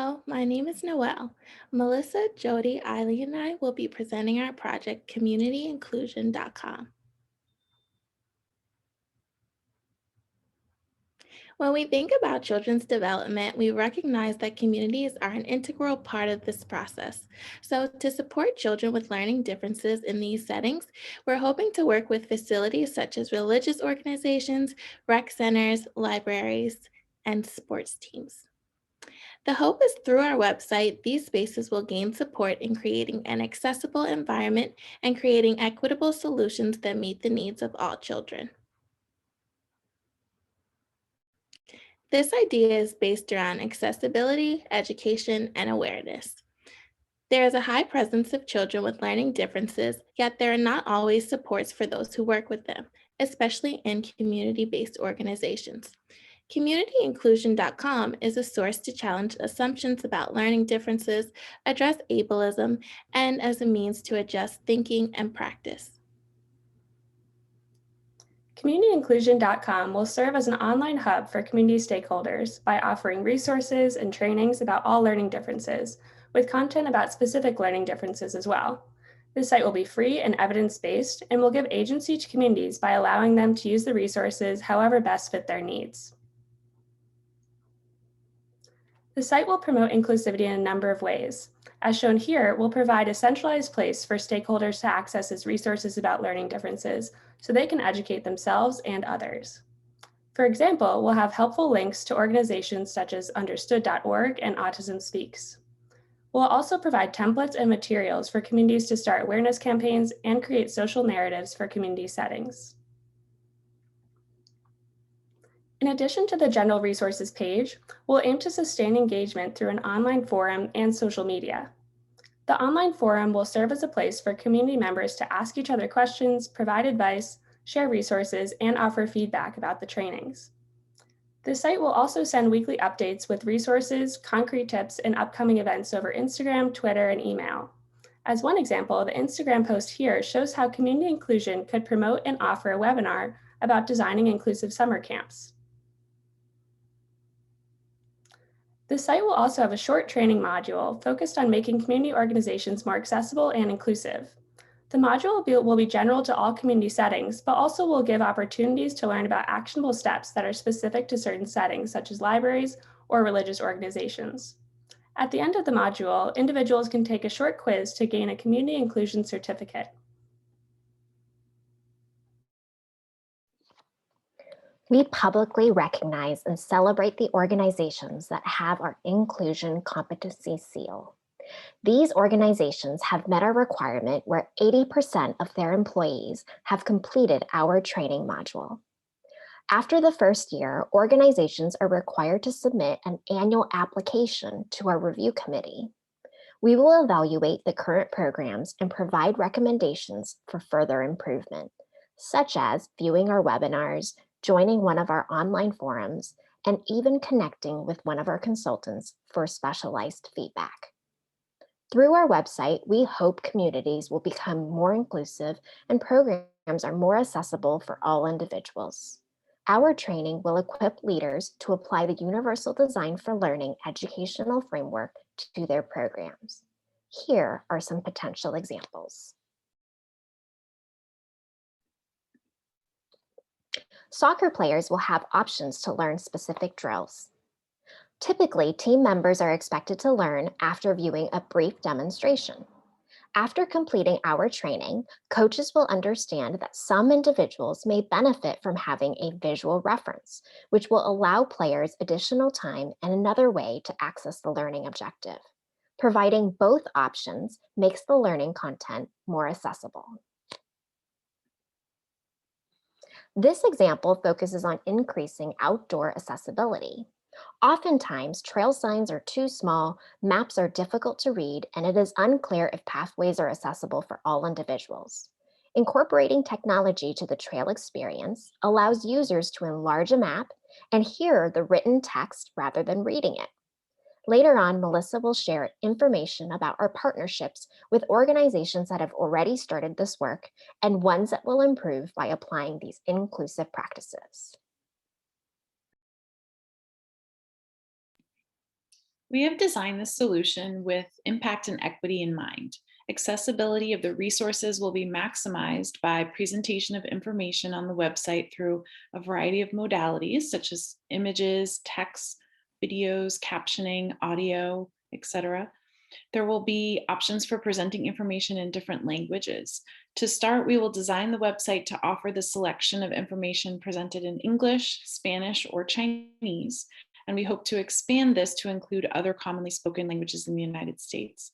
Hello, my name is Noelle. Melissa, Jody, Eiley, and I will be presenting our project communityinclusion.com. When we think about children's development, we recognize that communities are an integral part of this process. So, to support children with learning differences in these settings, we're hoping to work with facilities such as religious organizations, rec centers, libraries, and sports teams. The hope is through our website, these spaces will gain support in creating an accessible environment and creating equitable solutions that meet the needs of all children. This idea is based around accessibility, education, and awareness. There is a high presence of children with learning differences, yet there are not always supports for those who work with them, especially in community based organizations. CommunityInclusion.com is a source to challenge assumptions about learning differences, address ableism, and as a means to adjust thinking and practice. CommunityInclusion.com will serve as an online hub for community stakeholders by offering resources and trainings about all learning differences, with content about specific learning differences as well. This site will be free and evidence-based and will give agency to communities by allowing them to use the resources however best fit their needs. The site will promote inclusivity in a number of ways. As shown here, we'll provide a centralized place for stakeholders to access its resources about learning differences so they can educate themselves and others. For example, we'll have helpful links to organizations such as understood.org and Autism Speaks. We'll also provide templates and materials for communities to start awareness campaigns and create social narratives for community settings. In addition to the general resources page, we'll aim to sustain engagement through an online forum and social media. The online forum will serve as a place for community members to ask each other questions, provide advice, share resources, and offer feedback about the trainings. The site will also send weekly updates with resources, concrete tips, and upcoming events over Instagram, Twitter, and email. As one example, the Instagram post here shows how community inclusion could promote and offer a webinar about designing inclusive summer camps. The site will also have a short training module focused on making community organizations more accessible and inclusive. The module will be general to all community settings, but also will give opportunities to learn about actionable steps that are specific to certain settings, such as libraries or religious organizations. At the end of the module, individuals can take a short quiz to gain a community inclusion certificate. We publicly recognize and celebrate the organizations that have our Inclusion Competency Seal. These organizations have met our requirement where 80% of their employees have completed our training module. After the first year, organizations are required to submit an annual application to our review committee. We will evaluate the current programs and provide recommendations for further improvement, such as viewing our webinars, joining one of our online forums, and even connecting with one of our consultants for specialized feedback. Through our website, we hope communities will become more inclusive and programs are more accessible for all individuals. Our training will equip leaders to apply the Universal Design for Learning educational framework to their programs. Here are some potential examples. Soccer players will have options to learn specific drills. Typically, team members are expected to learn after viewing a brief demonstration. After completing our training, coaches will understand that some individuals may benefit from having a visual reference, which will allow players additional time and another way to access the learning objective. Providing both options makes the learning content more accessible. This example focuses on increasing outdoor accessibility. Oftentimes, trail signs are too small, maps are difficult to read, and it is unclear if pathways are accessible for all individuals. Incorporating technology to the trail experience allows users to enlarge a map and hear the written text rather than reading it. Later on, Melissa will share information about our partnerships with organizations that have already started this work and ones that will improve by applying these inclusive practices. We have designed this solution with impact and equity in mind. Accessibility of the resources will be maximized by presentation of information on the website through a variety of modalities, such as images, text, videos, captioning, audio, etc. There will be options for presenting information in different languages. To start, we will design the website to offer the selection of information presented in English, Spanish, or Chinese, and we hope to expand this to include other commonly spoken languages in the United States.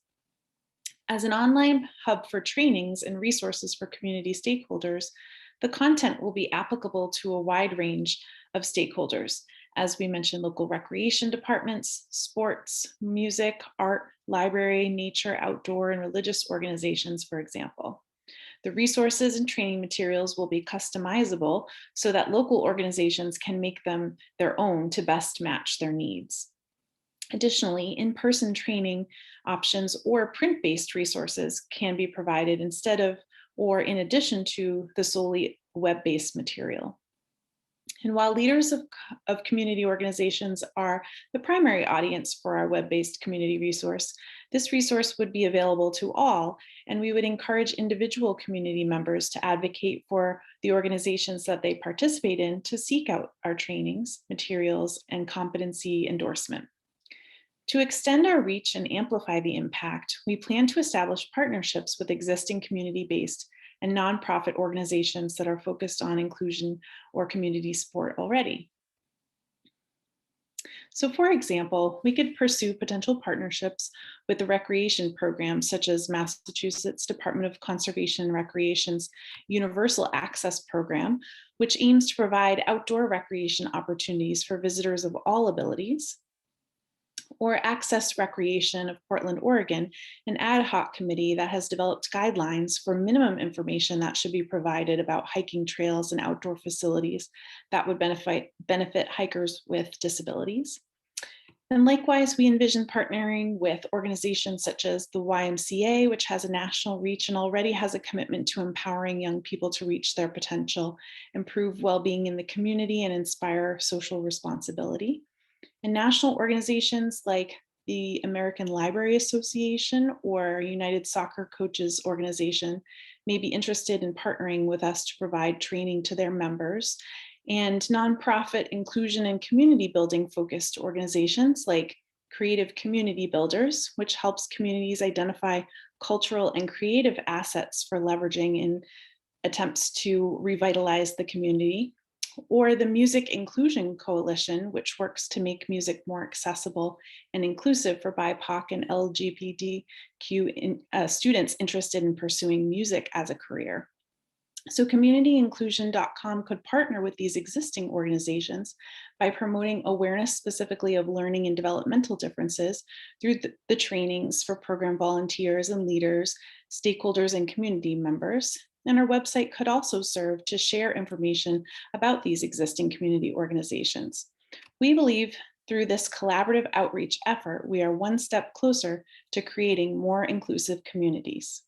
As an online hub for trainings and resources for community stakeholders, the content will be applicable to a wide range of stakeholders. As we mentioned, local recreation departments, sports, music, art, library, nature, outdoor, and religious organizations, for example. The resources and training materials will be customizable so that local organizations can make them their own to best match their needs. Additionally, in-person training options or print-based resources can be provided instead of or in addition to the solely web-based material. And while leaders of community organizations are the primary audience for our web-based community resource, this resource would be available to all, and we would encourage individual community members to advocate for the organizations that they participate in to seek out our trainings, materials, and competency endorsement. To extend our reach and amplify the impact, we plan to establish partnerships with existing community-based and nonprofit organizations that are focused on inclusion or community support already. So for example, we could pursue potential partnerships with the recreation programs such as Massachusetts Department of Conservation and Recreation's Universal Access Program, which aims to provide outdoor recreation opportunities for visitors of all abilities, or Access Recreation of Portland, Oregon, an ad hoc committee that has developed guidelines for minimum information that should be provided about hiking trails and outdoor facilities that would benefit hikers with disabilities. And likewise, we envision partnering with organizations such as the YMCA, which has a national reach and already has a commitment to empowering young people to reach their potential, improve well-being in the community, and inspire social responsibility. And national organizations like the American Library Association or United Soccer Coaches Organization may be interested in partnering with us to provide training to their members. And nonprofit inclusion and community building focused organizations like Creative Community Builders, which helps communities identify cultural and creative assets for leveraging in attempts to revitalize the community, or the Music Inclusion Coalition, which works to make music more accessible and inclusive for BIPOC and LGBTQ students interested in pursuing music as a career. So communityinclusion.com could partner with these existing organizations by promoting awareness specifically of learning and developmental differences through the trainings for program volunteers and leaders, stakeholders, and community members. And our website could also serve to share information about these existing community organizations. We believe through this collaborative outreach effort, we are one step closer to creating more inclusive communities.